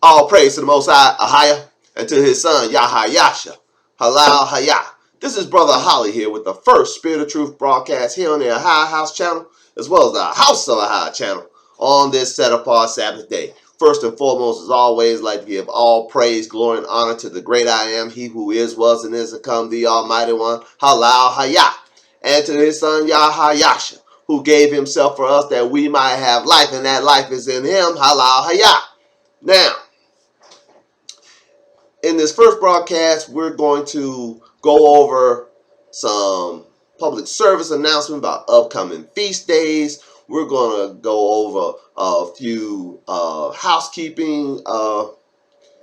All praise to the Most High, Ahia, and to his son, Yahayasha. Halal Hayah. This is Brother Holly here with the first Spirit of Truth broadcast here on the Ahia House channel, as well as the House of Ahia channel on this set apart Sabbath day. First and foremost, as always, I'd like to give all praise, glory, and honor to the great I am, he who is, was, and is to come, the Almighty One, Halal Hayah, and to his son, Yahayasha, who gave himself for us that we might have life, and that life is in him, Halal Hayah. Now, in this first broadcast, we're going to go over some public service announcement about upcoming feast days. We're going to go over a few housekeeping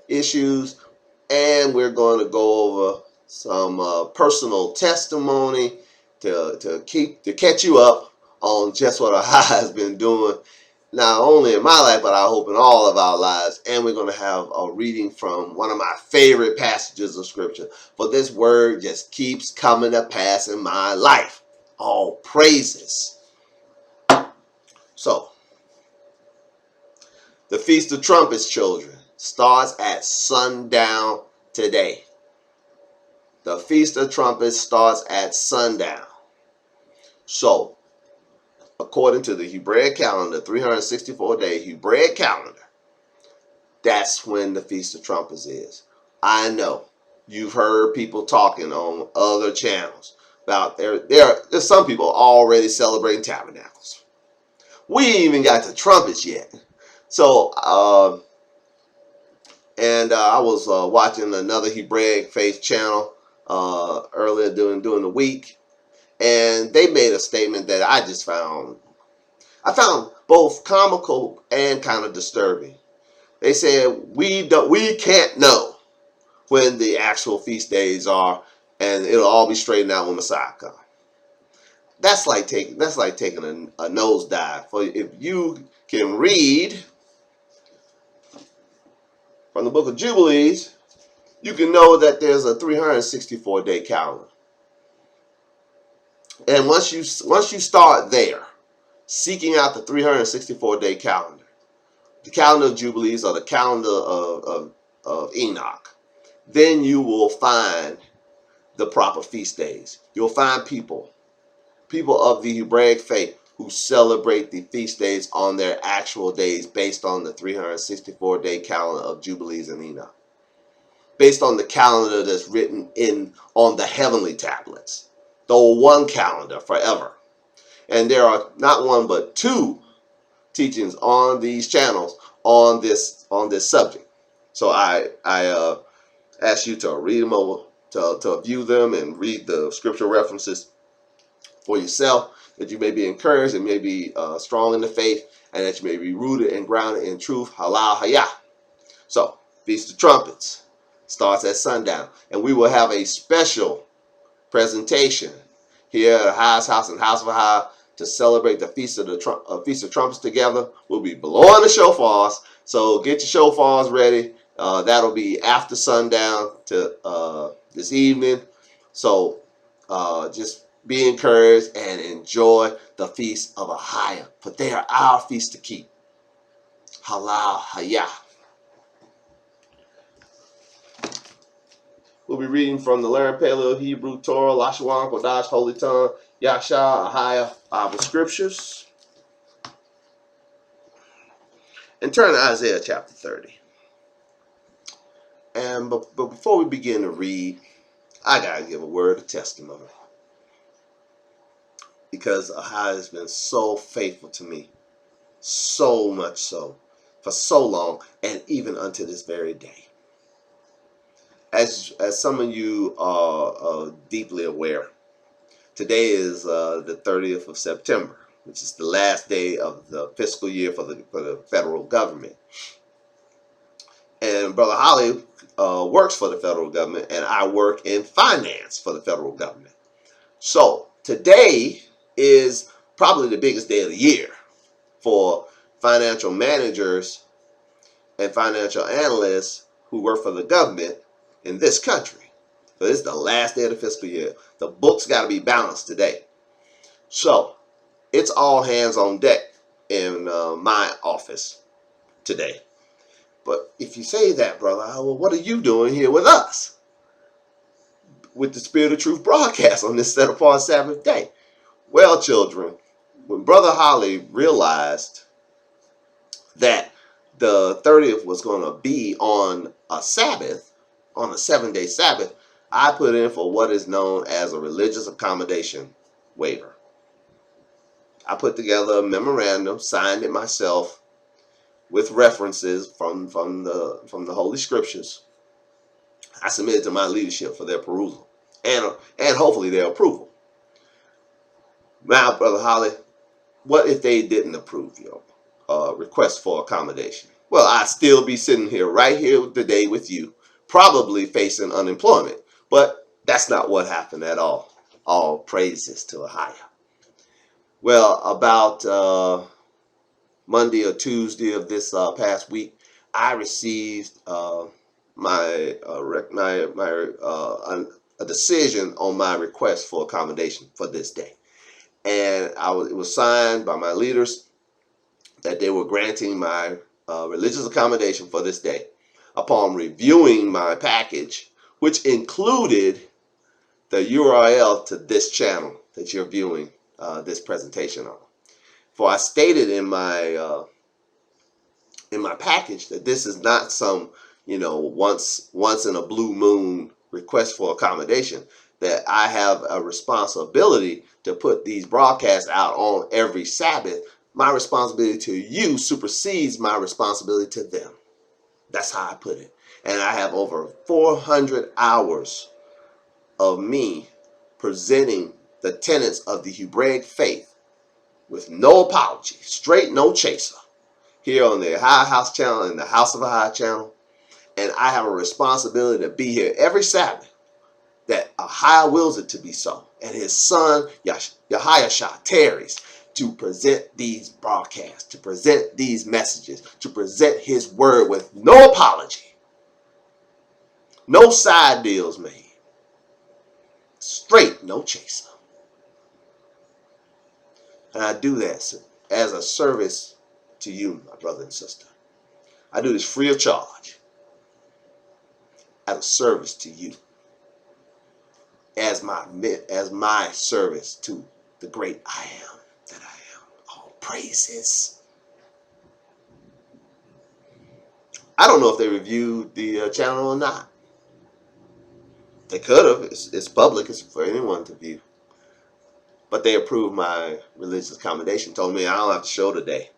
issues, and we're going to go over some personal testimony to catch you up on just what Ahia has been doing, not only in my life, but I hope in all of our lives. And we're going to have a reading from one of my favorite passages of scripture. For this word just keeps coming to pass in my life. All praises. So, the Feast of Trumpets, children, starts at sundown today. The Feast of Trumpets starts at sundown. So, according to the Hebraic calendar, 364-day Hebraic calendar, that's when the Feast of Trumpets is. I know you've heard people talking on other channels about there's some people already celebrating tabernacles. We ain't even got the trumpets yet. So, I was watching another Hebraic faith channel earlier during the week, and they made a statement that I found both comical and kind of disturbing. They said we can't know when the actual feast days are, and it'll all be straightened out when Messiah comes. That's like taking a nosedive. For if you can read from the book of Jubilees, you can know that there's a 364-day calendar. And once you start there, seeking out the 364-day calendar, the calendar of Jubilees or the calendar of Enoch, then you will find the proper feast days. You'll find people of the Hebraic faith who celebrate the feast days on their actual days based on the 364-day calendar of Jubilees and Enoch, based on the calendar that's written on the heavenly tablets, the one calendar forever. And there are not one but two teachings on these channels on this subject. So I ask you to read them over, to view them and read the scripture references for yourself, that you may be encouraged and may be strong in the faith, and that you may be rooted and grounded in truth. Halal Hayah. So, Feast of Trumpets starts at sundown, and we will have a special presentation here at Ahai's house and House of Ahia to celebrate the Feast of Trumpets together. We'll be blowing the shofars, so get your shofars ready. That'll be after sundown to this evening. So just be encouraged and enjoy the Feast of Ahia, for they are our feast to keep. Halal Hayah. We'll be reading from the Learned Paleo Hebrew Torah, Lashawan Kodash, Holy Tongue, Yasha, Ahia, Bible Scriptures. And turn to Isaiah chapter 30. But before we begin to read, I got to give a word of testimony, because Ahia has been so faithful to me, so much so, for so long, and even unto this very day. As some of you are deeply aware, today is the 30th of September, which is the last day of the fiscal year for the federal government. And Brother Holly works for the federal government, and I work in finance for the federal government. So today is probably the biggest day of the year for financial managers and financial analysts who work for the government in this country. So this is the last day of the fiscal year. The books got to be balanced today. So it's all hands on deck in my office today. But if you say that, brother, well, what are you doing here with us? With the Spirit of Truth broadcast on this set apart Sabbath day? Well, children, when Brother Holly realized that the 30th was going to be on a Sabbath, on a 7-day Sabbath, I put in for what is known as a religious accommodation waiver. I put together a memorandum, signed it myself, with references from the Holy Scriptures. I submitted to my leadership for their perusal and hopefully their approval. Now, Brother Holly, what if they didn't approve your request for accommodation? Well, I'd still be sitting here right here today with you, probably facing unemployment. But that's not what happened at all. All praises to Ahia. Well, about Monday or Tuesday of this past week, I received a decision on my request for accommodation for this day, and it was signed by my leaders that they were granting my religious accommodation for this day upon reviewing my package, which included the URL to this channel that you're viewing this presentation on. For I stated in my package that this is not some, once in a blue moon request for accommodation, that I have a responsibility to put these broadcasts out on every Sabbath. My responsibility to you supersedes my responsibility to them. That's how I put it. And I have over 400 hours of me presenting the tenets of the Hebraic faith with no apology, straight no chaser, here on the Ahia House channel and the House of Ahia channel. And I have a responsibility to be here every Sabbath that Ahia wills it to be so, and his son Yahiashah tarries to present these broadcasts, to present these messages, to present his word with no apology, no side deals made, straight no chaser. And I do that as a service to you, my brother and sister. I do this free of charge, as a service to you, as my service to the great I am that I am. All praises. I don't know if they reviewed the channel or not. They could have. It's public. It's for anyone to view. But they approved my religious accommodation. Told me I don't have to show today.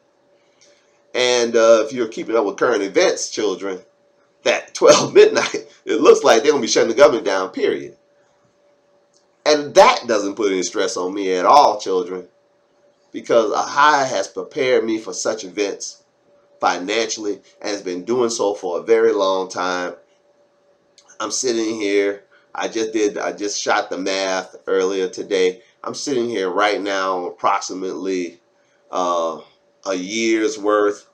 And if you're keeping up with current events, children, that 12 midnight, it looks like they're going to be shutting the government down, period. And that doesn't put any stress on me at all, children, because Ahia has prepared me for such events financially and has been doing so for a very long time. I'm sitting here. I just shot the math earlier today. I'm sitting here right now approximately a year's worth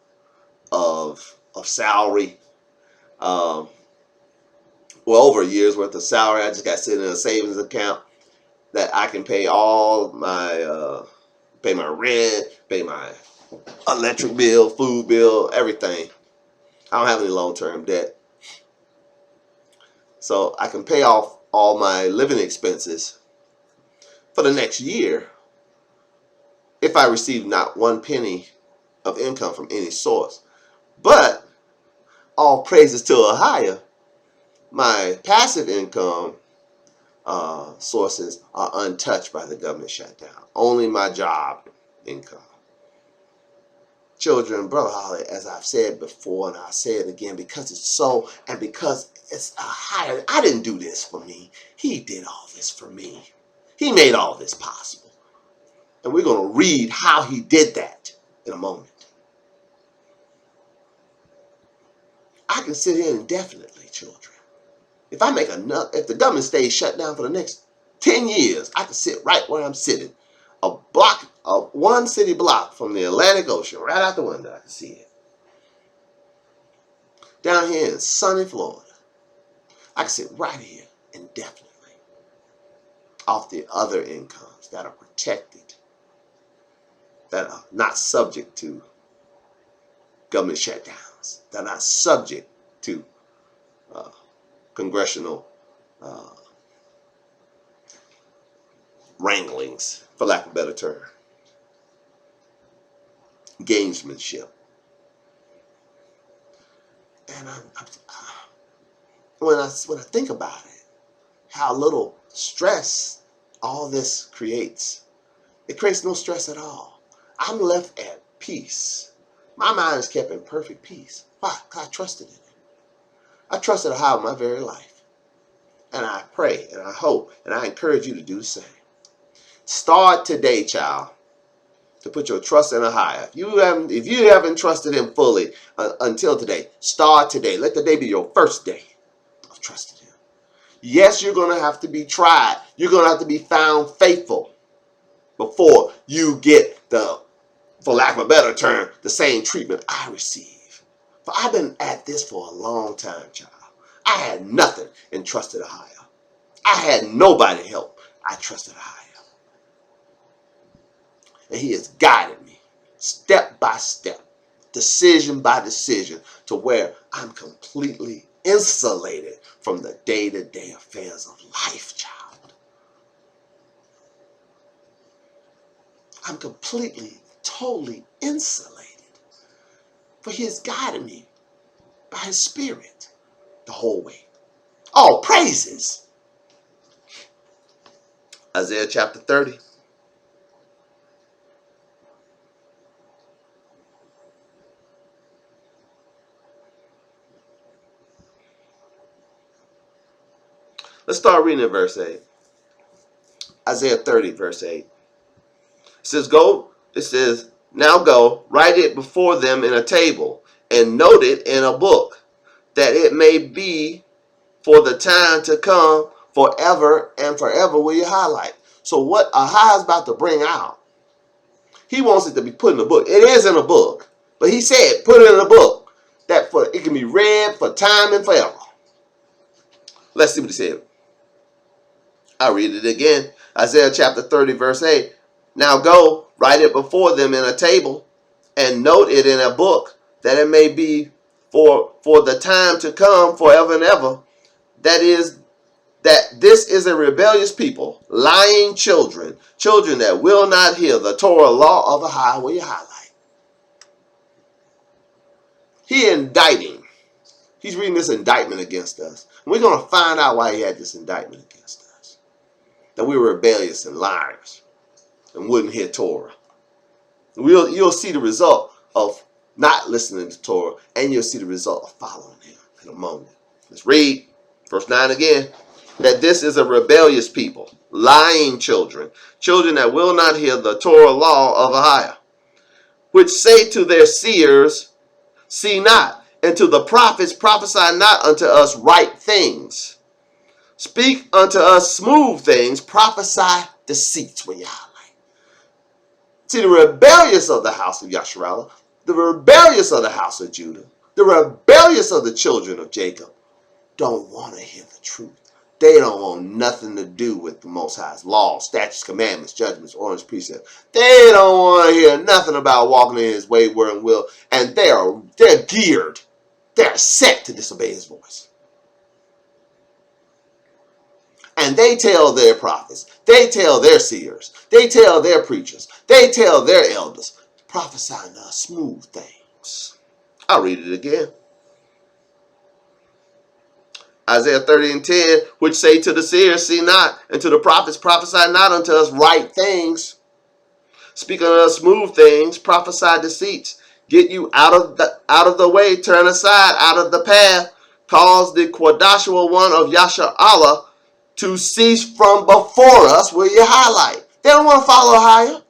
of salary. Well, over a year's worth of salary. I just got sitting in a savings account that I can pay all my pay my rent, pay my electric bill, food bill, everything. I don't have any long-term debt. So I can pay off all my living expenses for the next year if I receive not one penny of income from any source. But all praises to Ahia, my passive income sources are untouched by the government shutdown. Only my job income. Children, Brother Holly, as I've said before, and I'll say it again, because it's so, and because it's Ahia. I didn't do this for me. He did all this for me. He made all this possible. And we're going to read how he did that in a moment. I can sit here indefinitely, children. If the government stays shut down for the next 10 years, I can sit right where I'm sitting. One city block from the Atlantic Ocean, right out the window, I can see it. Down here in sunny Florida, I can sit right here indefinitely off the other incomes that are protected, that are not subject to government shutdown. guidelines. They're not subject to congressional wranglings, for lack of a better term. Gamesmanship. And when I think about it, how little stress all this creates. It creates no stress at all. I'm left at peace. My mind is kept in perfect peace. Why? Because I trusted in it. I trusted Yahweh with my very life. And I pray and I hope and I encourage you to do the same. Start today, child, to put your trust in Yahweh. If you haven't trusted him fully until today, start today. Let the day be your first day of trusting him. Yes, you're going to have to be tried. You're going to have to be found faithful before you get for lack of a better term, the same treatment I receive. But I've been at this for a long time, child. I had nothing and trusted Yahweh. I had nobody help. I trusted Yahweh. And he has guided me step by step, decision by decision, to where I'm completely insulated from the day-to-day affairs of life, child. I'm completely, totally insulated. For he has guided me by his spirit the whole way. All praises. Isaiah chapter 30. Let's start reading at verse 8. Isaiah 30, verse 8. It says, now go, write it before them in a table, and note it in a book, that it may be for the time to come, forever and forever, will you highlight. So what Ahai is about to bring out, he wants it to be put in a book. It is in a book, but he said, put it in a book, that it can be read for time and forever. Let's see what he said. I'll read it again. Isaiah chapter 30, verse 8. Now go, write it before them in a table, and note it in a book, that it may be for the time to come, forever and ever. That this is a rebellious people, lying children that will not hear the Torah law of the high. Will you highlight? He indicting. He's reading this indictment against us. And we're going to find out why he had this indictment against us. That we were rebellious and liars and wouldn't hear Torah. You'll see the result of not listening to Torah, and you'll see the result of following him in a moment. Let's read verse 9 again. That this is a rebellious people, lying children that will not hear the Torah law of Ahia, which say to their seers, see not, and to the prophets, prophesy not unto us right things. Speak unto us smooth things, prophesy deceits. When you highlight. See, the rebellious of the house of Yasharallah, the rebellious of the house of Judah, the rebellious of the children of Jacob don't want to hear the truth. They don't want nothing to do with the Most High's laws, statutes, commandments, judgments, orders, precepts. They don't want to hear nothing about walking in his way, word, and will. And they're geared. They're set to disobey his voice. And they tell their prophets, they tell their seers, they tell their preachers, they tell their elders, prophesying us smooth things. I'll read it again. Isaiah 30 and 10, which say to the seers, see not, and to the prophets, prophesy not unto us right things. Speak unto us smooth things, prophesy deceits. Get you out of the way, turn aside out of the path. Cause the Quadashua one of Yasha Allah to cease from before us. Will you highlight? They don't want to follow higher.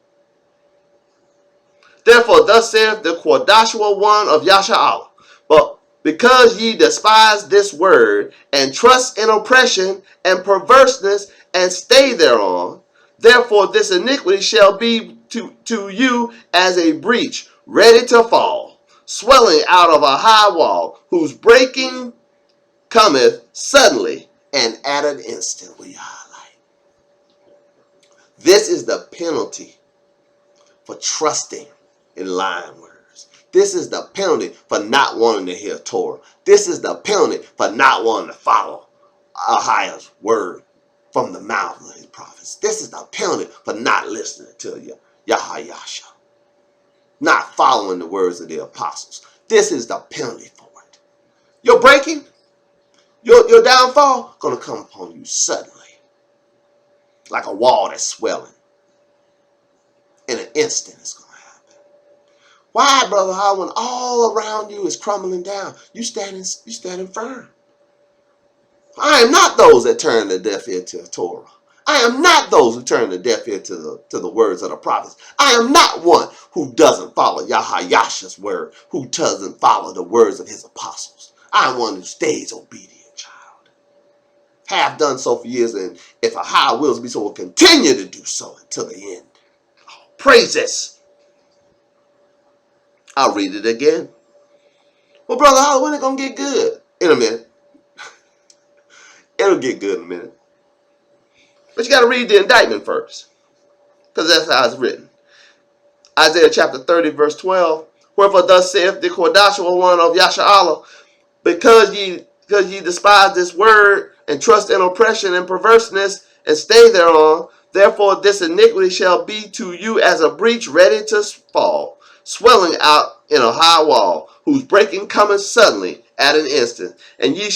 Therefore, thus saith the Quadashua one of Yasha Allah. But because ye despise this word, and trust in oppression and perverseness, and stay thereon, therefore this iniquity shall be to you as a breach, ready to fall, swelling out of a high wall, whose breaking cometh suddenly and at an instant. We highlight. This is the penalty for trusting in lying words. This is the penalty for not wanting to hear Torah. This is the penalty for not wanting to follow Ahiah's word from the mouth of his prophets. This is the penalty for not listening to Yahayasha, not following the words of the apostles. This is the penalty for it. Your breaking, your downfall, going to come upon you suddenly, like a wall that's swelling. In an instant, it's going to happen. Why, Brother Howard, when all around you is crumbling down, you standing firm? I am not those that turn the deaf ear to the Torah. I am not those who turn the deaf ear to the words of the prophets. I am not one who doesn't follow Yahayasha's word, who doesn't follow the words of his apostles. I am one who stays obedient, child. Have done so for years, and if Ahia wills be so, will continue to do so until the end. Praises. I'll read it again. Well, Brother Holly, when it going to get good? In a minute. It'll get good in a minute. But you got to read the indictment first, because that's how it's written. Isaiah chapter 30, verse 12. Wherefore thus saith the Quadashua one of Yasha'Allah, because ye despise this word, and trust in oppression and perverseness, and stay thereon, therefore this iniquity shall be to you as a breach ready to fall, swelling out in a high wall, whose breaking cometh suddenly at an instant, and he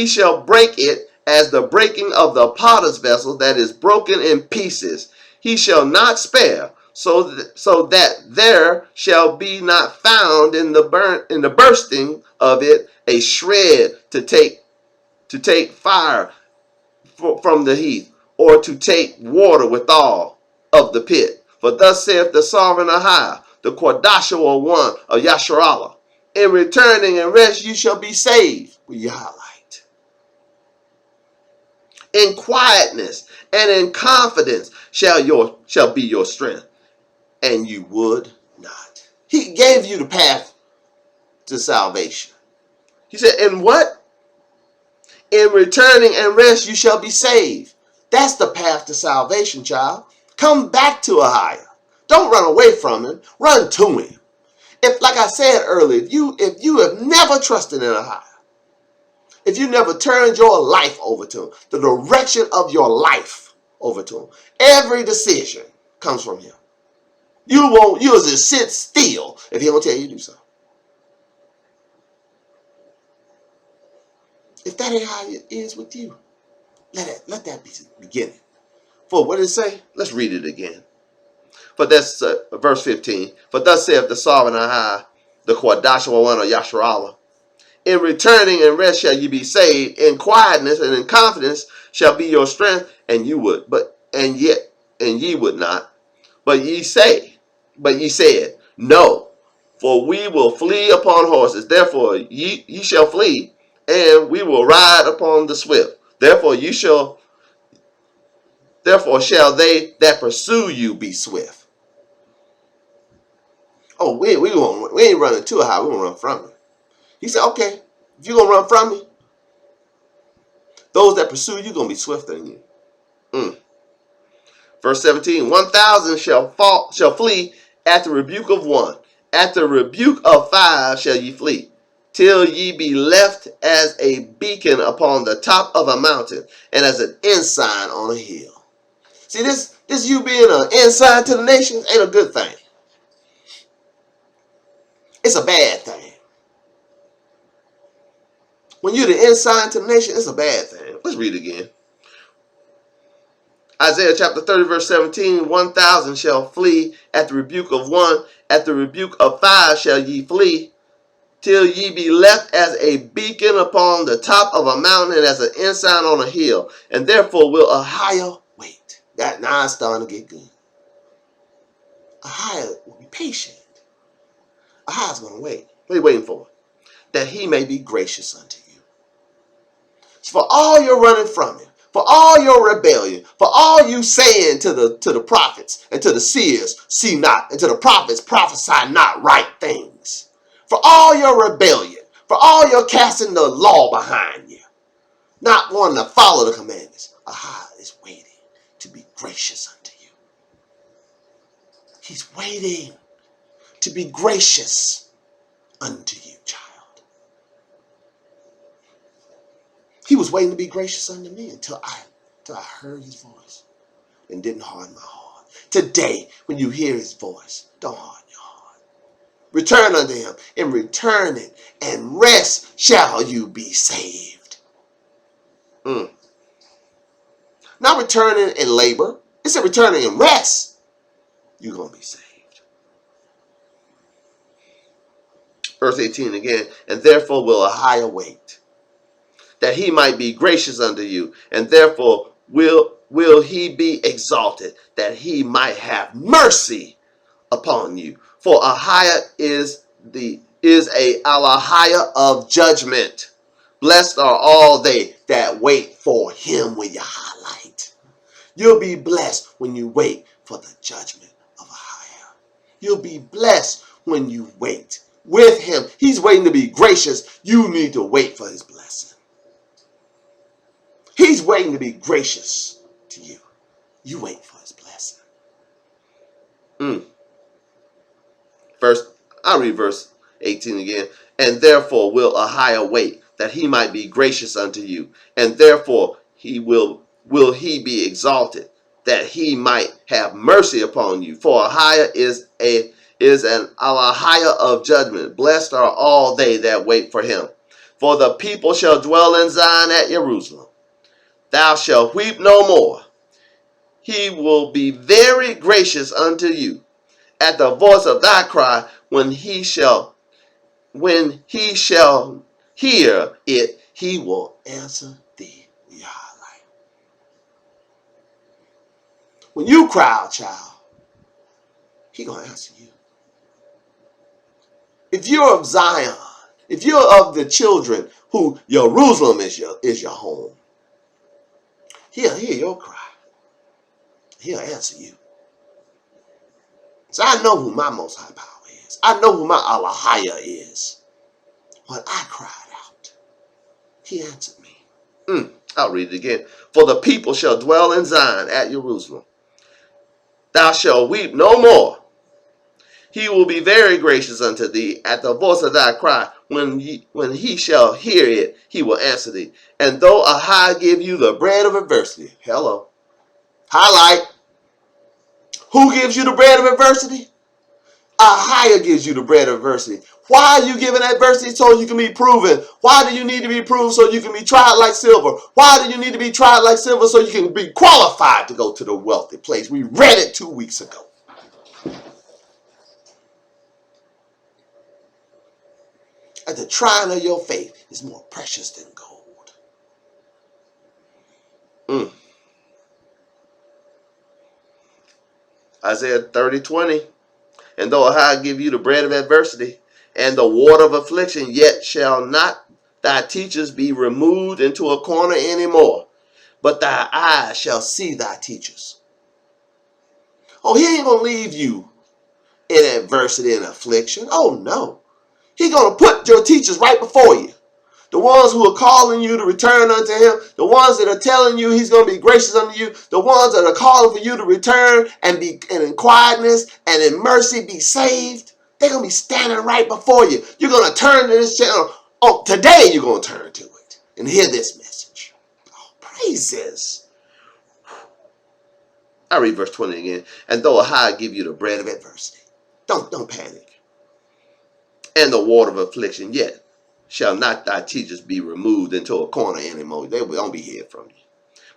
shall break it as the breaking of the potter's vessel that is broken in pieces. He shall not spare, so that there shall be not found in the bursting of it a shred to take fire from the heath, or to take water withal of the pit. For thus saith the sovereign Ahia, the Quadashua one of Yasharallah, in returning and rest you shall be saved. Will you highlight? In quietness and in confidence shall be your strength, and you would not. He gave you the path to salvation. He said, in what? In returning and rest you shall be saved. That's the path to salvation, child. Come back to Ahia. Don't run away from him. Run to him. If, like I said earlier, if you have never trusted in Ahia, if you never turned your life over to him, the direction of your life over to him, every decision comes from him. You'll just sit still if he don't tell you to do so. If that ain't how it is with you, let that be the beginning. For what did it say? Let's read it again. For that's verse 15. For thus saith the sovereign Ahia, the Quadashua one of Yasharallah, in returning and rest shall ye be saved, in quietness and in confidence shall be your strength, and ye would not. But ye said, no, for we will flee upon horses. Therefore ye shall flee, and we will ride upon the swift. Therefore shall they that pursue you be swift. Oh, we ain't running too high. We gonna run from him. He said, okay, if you're gonna run from me, those that pursue you gonna be swifter than you. Verse 17, 1,000 shall flee at the rebuke of one. At the rebuke of 5 shall ye flee, till ye be left as a beacon upon the top of a mountain, and as an ensign on a hill. See, this you being an ensign to the nations ain't a good thing. It's a bad thing. When you're the ensign to the nation, it's a bad thing. Let's read it again. Isaiah chapter 30, verse 17, 1,000 shall flee at the rebuke of one. At the rebuke of 5 shall ye flee, till ye be left as a beacon upon the top of a mountain, and as an ensign on a hill. And therefore will Ahia wait. Now it's starting to get good. Ahia will be patient. Ahia's going to wait. What are you waiting for? That he may be gracious unto you. For all your running from him, for all your rebellion, for all you saying to the prophets and to the seers, see not, and to the prophets, prophesy not right things. For all your rebellion, for all your casting the law behind you, not wanting to follow the commandments, Ahia is waiting to be gracious unto you. He's waiting to be gracious unto you, child. He was waiting to be gracious unto me until I heard his voice and didn't harden my heart. Today, when you hear his voice, don't harden your heart. Return unto him, and return it, and rest shall you be saved. Not returning in labor. It's a returning in rest. You're going to be saved. Verse 18 again. And therefore will Ahiah wait, that he might be gracious unto you. And therefore will he be exalted, that he might have mercy upon you. For Ahiah is a Alahiah of judgment. Blessed are all they that wait for him. When you highlight, you'll be blessed when you wait for the judgment of Ahiah. You'll be blessed when you wait with him. He's waiting to be gracious. You need to wait for his blessing. He's waiting to be gracious to you. You wait for his blessing. I'll read verse 18 again. And therefore will Ahiah wait, that he might be gracious unto you. And therefore will he be exalted, that he might have mercy upon you. For Ahiah is an Alahiah of judgment. Blessed are all they that wait for him. For the people shall dwell in Zion at Jerusalem. Thou shalt weep no more. He will be very gracious unto you. At the voice of thy cry, when he shall hear it, he will answer thee. When you cry out, child, he gonna answer you. If you're of Zion, if you're of the children who Jerusalem is your home, he'll hear your cry. He'll answer you. So I know who my Most High Power is. I know who my Alahiah is. When I cried out, he answered me. I'll read it again. For the people shall dwell in Zion at Jerusalem. Thou shalt weep no more. He will be very gracious unto thee. At the voice of thy cry, when he shall hear it, he will answer thee. And though Ahiah give you the bread of adversity. Hello. Highlight. Who gives you the bread of adversity? Ahiah gives you the bread of adversity. Why are you giving adversity? So you can be proven. Why do you need to be proved? So you can be tried like silver. Why do you need to be tried like silver? So you can be qualified to go to the wealthy place. We read it 2 weeks ago. And the trying of your faith is more precious than gold. Isaiah 30:20. And though Ahiah give you the bread of adversity and the water of affliction, yet shall not thy teachers be removed into a corner anymore, but thy eyes shall see thy teachers. Oh, he ain't going to leave you in adversity and affliction. Oh, no. He's going to put your teachers right before you. The ones who are calling you to return unto him, the ones that are telling you he's going to be gracious unto you, the ones that are calling for you to return and be in quietness and in mercy be saved, they're going to be standing right before you. You're going to turn to this channel. Oh, today you're going to turn to it and hear this message. Oh, praises. I read verse 20 again. And though Ahiah give you the bread of adversity, don't panic. And the water of affliction, yet shall not thy teachers be removed into a corner anymore. They won't be hid from you.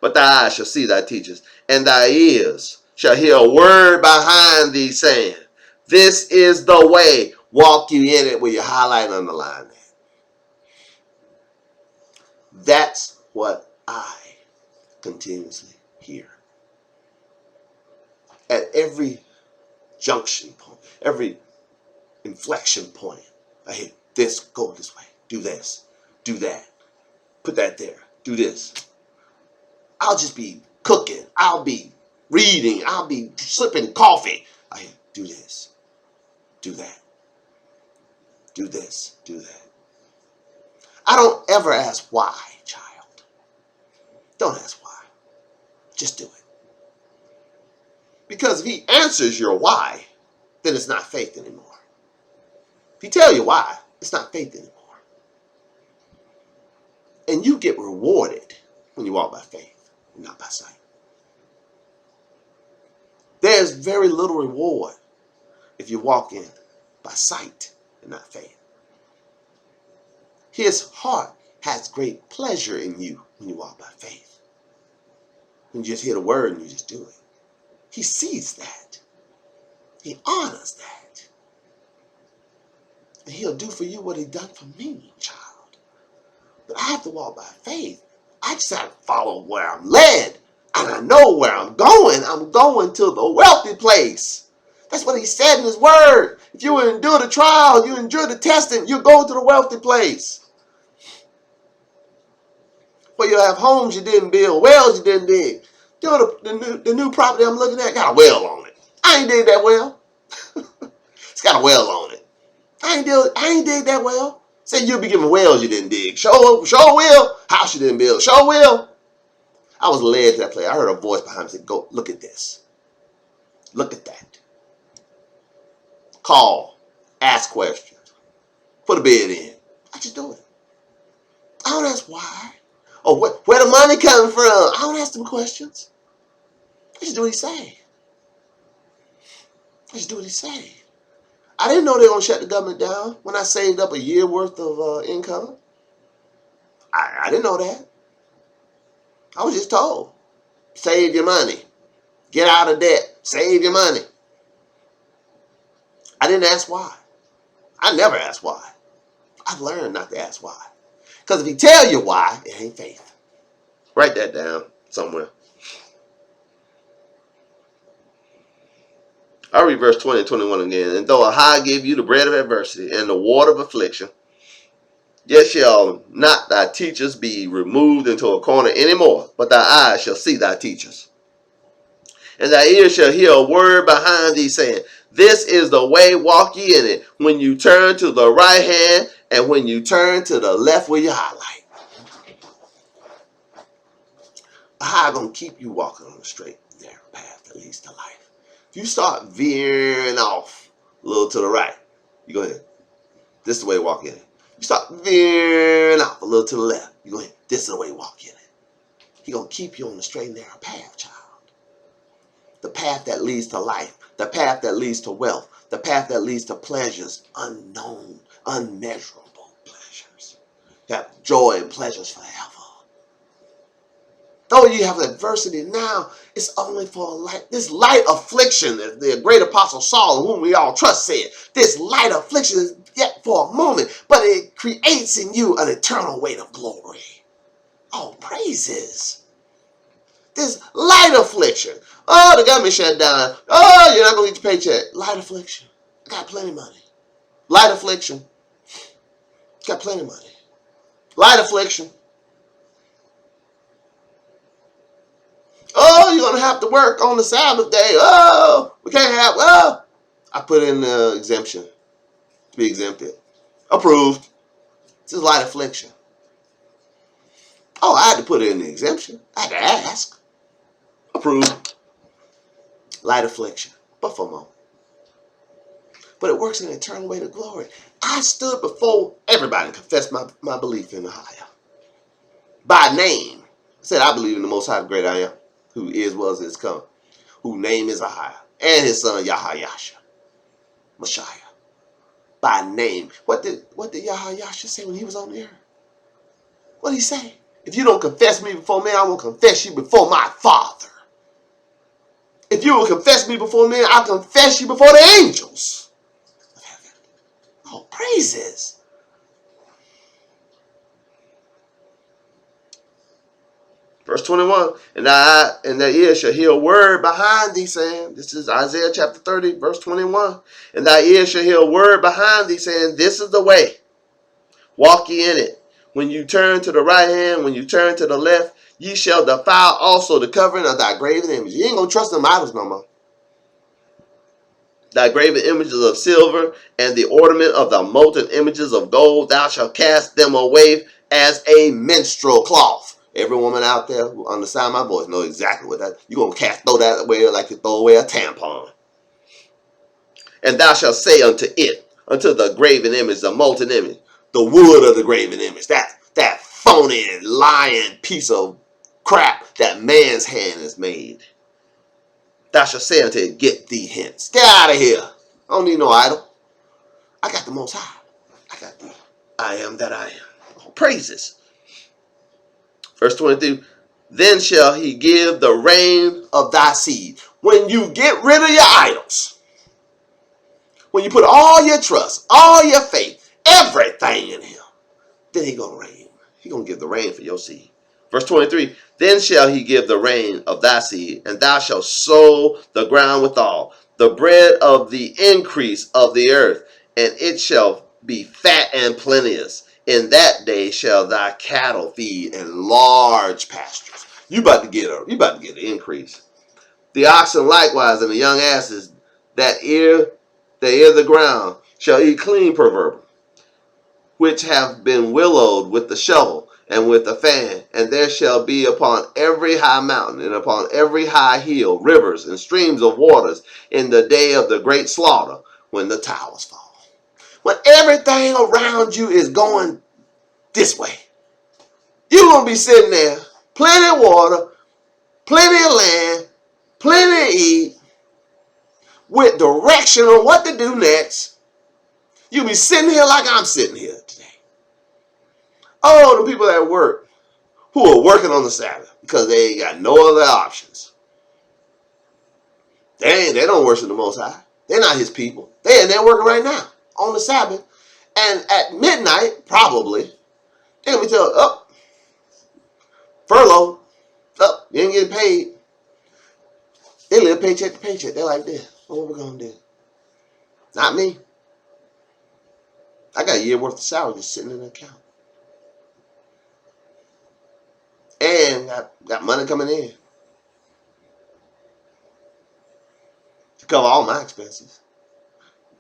But thy eyes shall see thy teachers, and thy ears shall hear a word behind thee saying, this is the way. Walk you in it, where you highlight and underline that. That's what I continuously hear. At every junction point, every inflection point, I hear this, go this way, do this, do that, put that there, do this. I'll just be cooking, I'll be reading, I'll be sipping coffee. I hear, do this, do that, do this, do that. I don't ever ask why, child. Don't ask why. Just do it. Because if he answers your why, then it's not faith anymore. If he tell you why, it's not faith anymore. And you get rewarded when you walk by faith, not by sight. There's very little reward if you walk in by sight and not faith. His heart has great pleasure in you when you walk by faith. When you just hear the word and you just do it. He sees that. He honors that. And he'll do for you what he done for me, child. But I have to walk by faith. I just have to follow where I'm led. And I know where I'm going. I'm going to the wealthy place. That's what he said in his word. If you endure the trial, you endure the testing, you go to the wealthy place. Where you have homes you didn't build, wells you didn't dig. You know, the new property I'm looking at got a well on it. I ain't dig that well. It's got a well on it. I ain't dig that well. Say you'll be giving wells you didn't dig. Sure will. House you didn't build. Sure will. I was led to that place. I heard a voice behind me say, go look at this. Look at that. Call. Ask questions. Put a bid in. I just do it. I don't ask why. Or where the money coming from. I don't ask them questions. I just do what he say. I just do what he say. I didn't know they were going to shut the government down when I saved up a year worth of income. I didn't know that. I was just told, save your money. Get out of debt. Save your money. I didn't ask why. I never asked why. I've learned not to ask why. Because if he tell you why, it ain't faith. Write that down somewhere. I'll read verse 20 and 21 again. And though Ahai give you the bread of adversity and the water of affliction, yet shall not thy teachers be removed into a corner anymore, but thy eyes shall see thy teachers. And thy ears shall hear a word behind thee saying, this is the way, walk ye in it. When you turn to the right hand and when you turn to the left with your highlight. Ahai gonna keep you walking on the straight and narrow path that leads to life. If you start veering off a little to the right, you go ahead. This is the way to walk in it. You start veering off a little to the left, you go ahead. This is the way to walk in it. He's going to keep you on the straight and narrow path, child. The path that leads to life. The path that leads to wealth. The path that leads to pleasures unknown, unmeasurable pleasures. You have joy and pleasures forever. Though you have adversity now, it's only for this light affliction, as the great apostle Saul, whom we all trust, said. This light affliction is yet for a moment, but it creates in you an eternal weight of glory. Oh, praises. This light affliction. Oh, the government shut down. Oh, you're not going to get your paycheck. Light affliction. I got plenty of money. Light affliction. Got plenty of money. Light affliction. Oh, you're going to have to work on the Sabbath day. Oh, we can't have, well, I put in the exemption to be exempted. Approved. This is light affliction. Oh, I had to put in the exemption. I had to ask. Approved. Light affliction. But for a moment. But it works in an eternal way to glory. I stood before everybody and confessed my belief in the higher. By name. I said, I believe in the Most High, the great I am, who is, was, and is come, whose name is Ahai, and his son Yahayasha, Messiah. By name. What did Yahayasha say when he was on the earth? What did he say? If you don't confess me before men, I will confess you before my Father. If you will confess me before men, I'll confess you before the angels of heaven. Oh, praises. Verse 21, and thy ear shall hear a word behind thee saying, this is Isaiah chapter 30, verse 21. And thy ear shall hear a word behind thee saying, this is the way. Walk ye in it. When you turn to the right hand, when you turn to the left, ye shall defile also the covering of thy graven image. You ain't going to trust them idols no more. Thy graven images of silver and the ornament of the molten images of gold, thou shalt cast them away as a minstrel cloth. Every woman out there who understand my voice know exactly what that. You're going to throw that away like you throw away a tampon. And thou shalt say unto it, unto the graven image, the molten image, the wood of the graven image, that phony lying piece of crap that man's hand has made. Thou shalt say unto it, get thee hence. Get out of here. I don't need no idol. I got the Most High. I got the I am that I am. Oh, praises. Verse 22, then shall he give the rain of thy seed. When you get rid of your idols, when you put all your trust, all your faith, everything in him, then he gonna rain. He gonna give the rain for your seed. Verse 23, then shall he give the rain of thy seed, and thou shalt sow the ground withal, the bread of the increase of the earth, and it shall be fat and plenteous. In that day shall thy cattle feed in large pastures. You about to get an increase. The oxen likewise and the young asses that ear the ground shall eat clean proverb, which have been willowed with the shovel and with the fan, and there shall be upon every high mountain and upon every high hill rivers and streams of waters in the day of the great slaughter, when the towers fall. When everything around you is going this way, you're going to be sitting there, plenty of water, plenty of land, plenty to eat, with direction on what to do next. You'll be sitting here like I'm sitting here today. Oh, the people at work who are working on the Sabbath because they ain't got no other options. They don't worship the Most High. They're not his people. They're working right now on the Sabbath. And at midnight, probably, they're going to be told, furlough, you ain't getting paid. They live paycheck to paycheck. They're like this. What we going to do? Not me. I got a year worth of salary just sitting in the account. And got money coming in to cover all my expenses.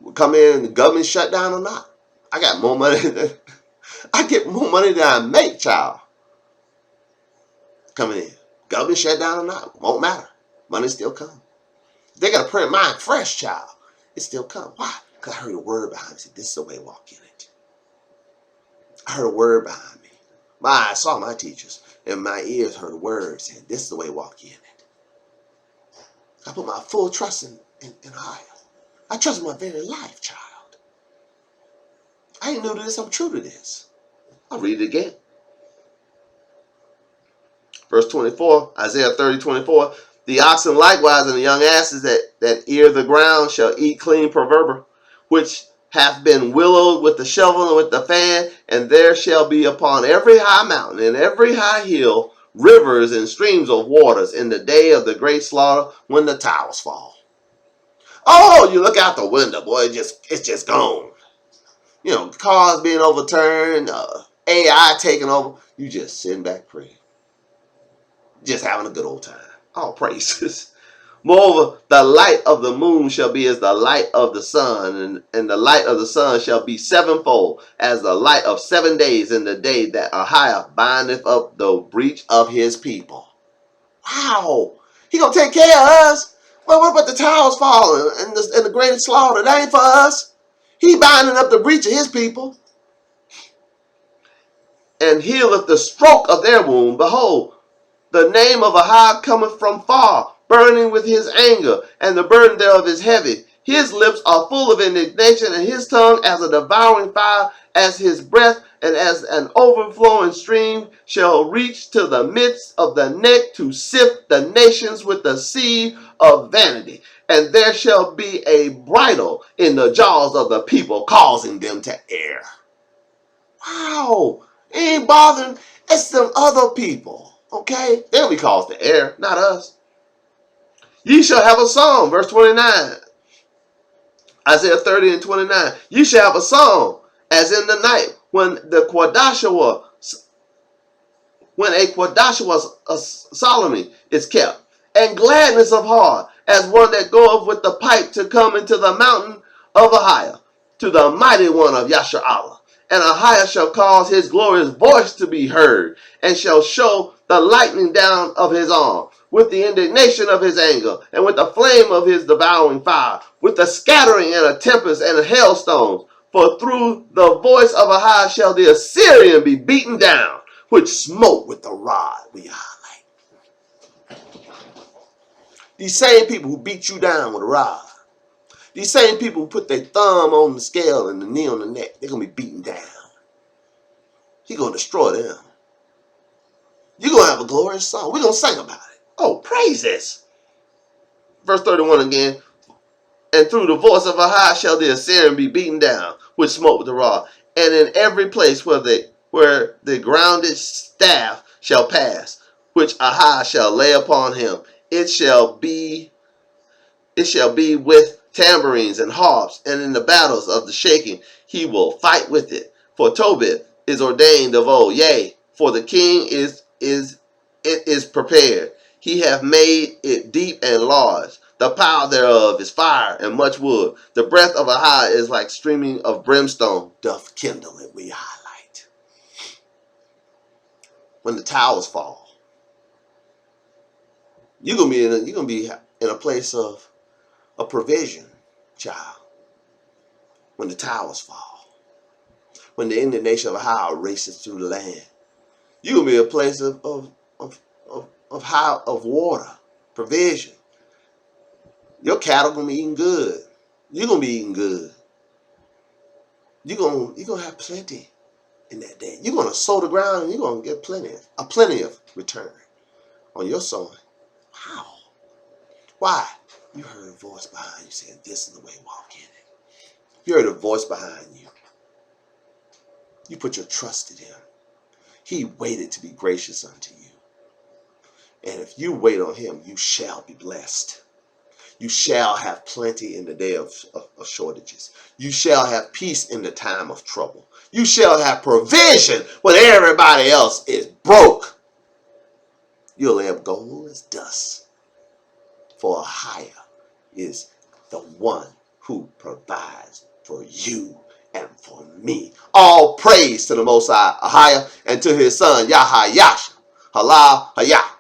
Will come in and the government shut down or not. I got more money I get more money than I make, child. Coming in. Government shut down or not. Won't matter. Money still come. They got to print mine fresh, child. It still come. Why? Because I heard a word behind me. Said, this is the way I walk in it. I heard a word behind me. My eyes saw my teachers. And my ears heard a word saying, this is the way I walk in it. I put my full trust in higher. I trust in my very life, child. I ain't new to this. I'm true to this. I'll read it again. Verse 24, Isaiah 30:24. The oxen likewise and the young asses that ear the ground shall eat clean proverb, which hath been willowed with the shovel and with the fan, and there shall be upon every high mountain and every high hill rivers and streams of waters in the day of the great slaughter, when the towers fall. Oh, you look out the window, boy, it's just gone. You know, cars being overturned, AI taking over. You just sitting back praying. Just having a good old time. All praises. Moreover, the light of the moon shall be as the light of the sun, and the light of the sun shall be sevenfold, as the light of 7 days in the day that Ahiah bindeth up the breach of his people. Wow. He gonna take care of us. Well, what about the towers falling and the great slaughter? That ain't for us. He binding up the breach of his people. And healeth the stroke of their wound. Behold, the name of Ahab cometh from far, burning with his anger, and the burden thereof is heavy. His lips are full of indignation, and his tongue as a devouring fire, as his breath, and as an overflowing stream shall reach to the midst of the neck, to sift the nations with the seed of vanity. And there shall be a bridle in the jaws of the people, causing them to err. Wow. It ain't bothering. It's them other people. Okay? They'll be caused to err, not us. Ye shall have a song, verse 29. Isaiah 30:29. You shall have a song as in the night when a Quadashua solemnly is kept, and gladness of heart as one that goeth with the pipe to come into the mountain of Ahiah, to the mighty one of Yashar'Allah. And Ahiah shall cause his glorious voice to be heard, and shall show the lightning down of his arm, with the indignation of his anger, and with the flame of his devouring fire, with the scattering and a tempest and hailstones, For through the voice of Ahijah shall the Assyrian be beaten down, which smote with the rod. We highlight. These same people who beat you down with a rod. These same people who put their thumb on the scale and the knee on the neck, they're going to be beaten down. He's going to destroy them. You're going to have a glorious song. We're going to sing about it. Oh, praises. Verse 31 again. And through the voice of Ahijah shall the Assyrian be beaten down, which smote with the rod. And in every place where the grounded staff shall pass, which Ahijah shall lay upon him, it shall be with tambourines and harps, and in the battles of the shaking he will fight with it. For Tobit is ordained of old, yea, for the king is prepared. He hath made it deep and large. The power thereof is fire and much wood. The breath of Ahijah is like streaming of brimstone, doth kindle it. We highlight. When the towers fall, you're gonna be in a place of provision, child. When the towers fall, when the indignation of Ahijah races through the land, you're gonna be a place of water, provision. Your cattle gonna be eating good. You're gonna be eating good. You're gonna have plenty in that day. You're gonna sow the ground and you're gonna get plenty of return on your sowing. How? Why? You heard a voice behind you saying, "This is the way, walk in it." You heard a voice behind you. You put your trust in him. He waited to be gracious unto you. And if you wait on him, you shall be blessed. You shall have plenty in the day of shortages. You shall have peace in the time of trouble. You shall have provision when everybody else is broke. You'll lay up gold as dust. For Ahijah is the one who provides for you and for me. All praise to the Most High Ahijah and to his son Yahayasha. Halal Hayah.